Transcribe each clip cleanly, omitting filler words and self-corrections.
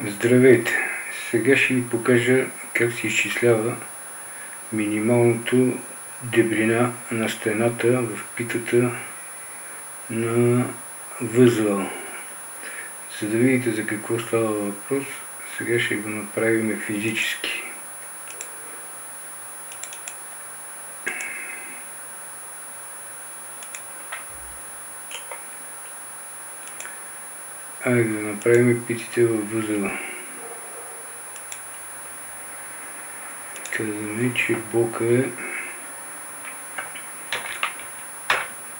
Здравейте! Сега ще ви покажа как се изчислява минималното дебелина на стената в питата на възела. За да видите за какво става въпрос, сега ще го направим физически. Айде да направим питите във възела. Казваме, че блока е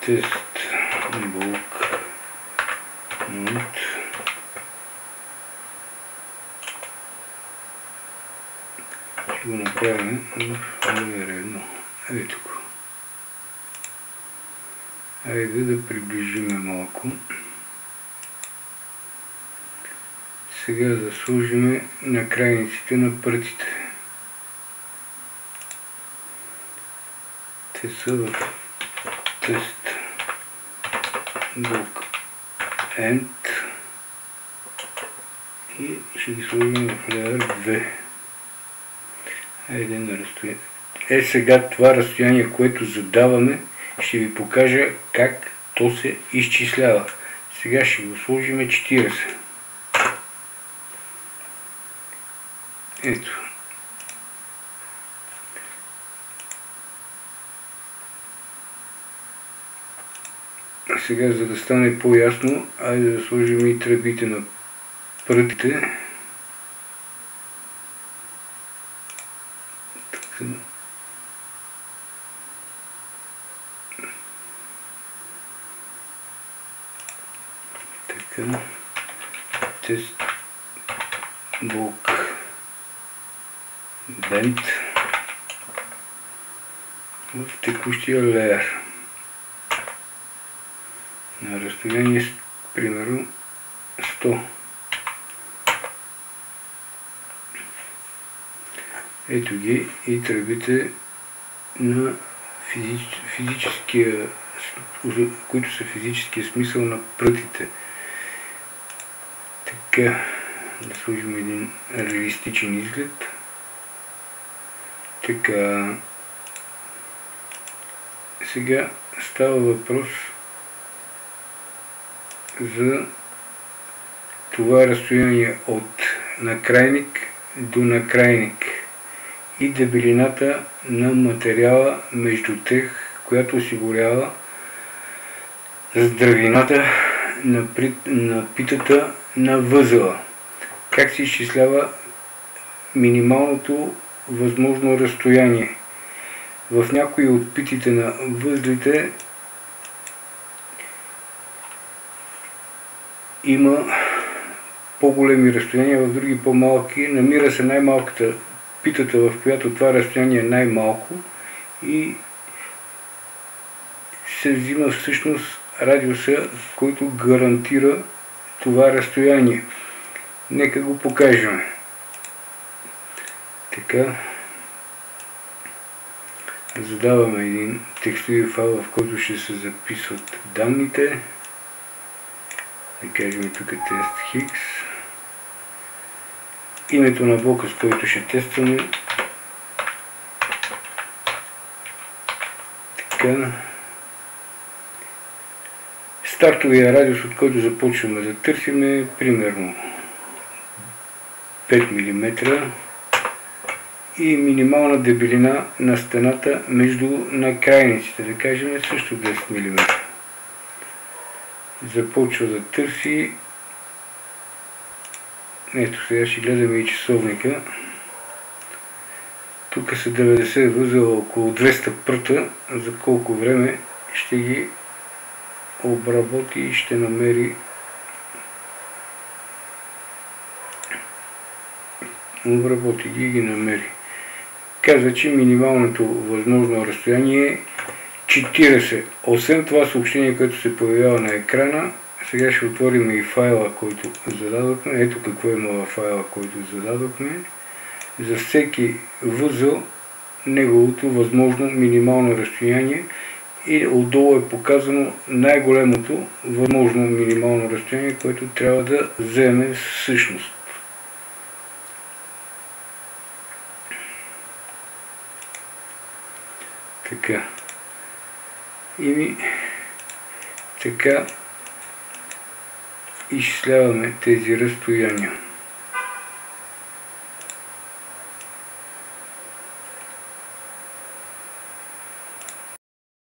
тест блок от ще го направим в номер 1. Ето го. Айде да приближим малко. Сега да сложим на крайниците на прътите. Те са в тест блок End и ще ги сложим в layer 2. Айде на разстояние. Сега това разстояние, което задаваме, ще ви покажа как то се изчислява. Сега ще го сложим 40. Ето. Сега, за да стане по-ясно, айде да сложим и тръбите на прътите. Така. Тест блок Bend в текущия леер на разстояние примерно 100. Ето ги и тръбите на физическия, които са физическия смисъл на прътите. Така, да сложим един реалистичен изглед. Така, сега става въпрос за това разстояние от накрайник до накрайник и дебелината на материала между тях, която осигурява здравината на питата на възела. Как се изчислява минималното възможно разстояние? В някои от питите на възлите има по-големи разстояния, в други по-малки. Намира се най-малката питата, в която това разстояние е най-малко и се взима всъщност радиуса, който гарантира това разстояние. Нека го покажем. Така. Задаваме един текстови файл, в който ще се записват данните. Да кажем тук тест X. Името на блока, с който ще тестваме. Така. Стартовия радиус, от който започваме да търсим, е примерно 5 мм и минимална дебелина на стената между накрайниците, да кажем също 10 мм. Започва да търси. Ето, сега ще гледаме и часовника. Тук са 90 възела, около 200 пръта. За колко време ще ги обработи и ще намери обработи ги и ги намери. Казва, че минималното възможно разстояние е 40. Освен това съобщение, което се появява на екрана, сега ще отворим и файла, който зададохме. Ето какво има във файла, който зададохме. За всеки възел неговото възможно минимално разстояние и отдолу е показано най-големото възможно минимално разстояние, което трябва да вземе всъщност. Така. И така изчисляваме тези разстояния.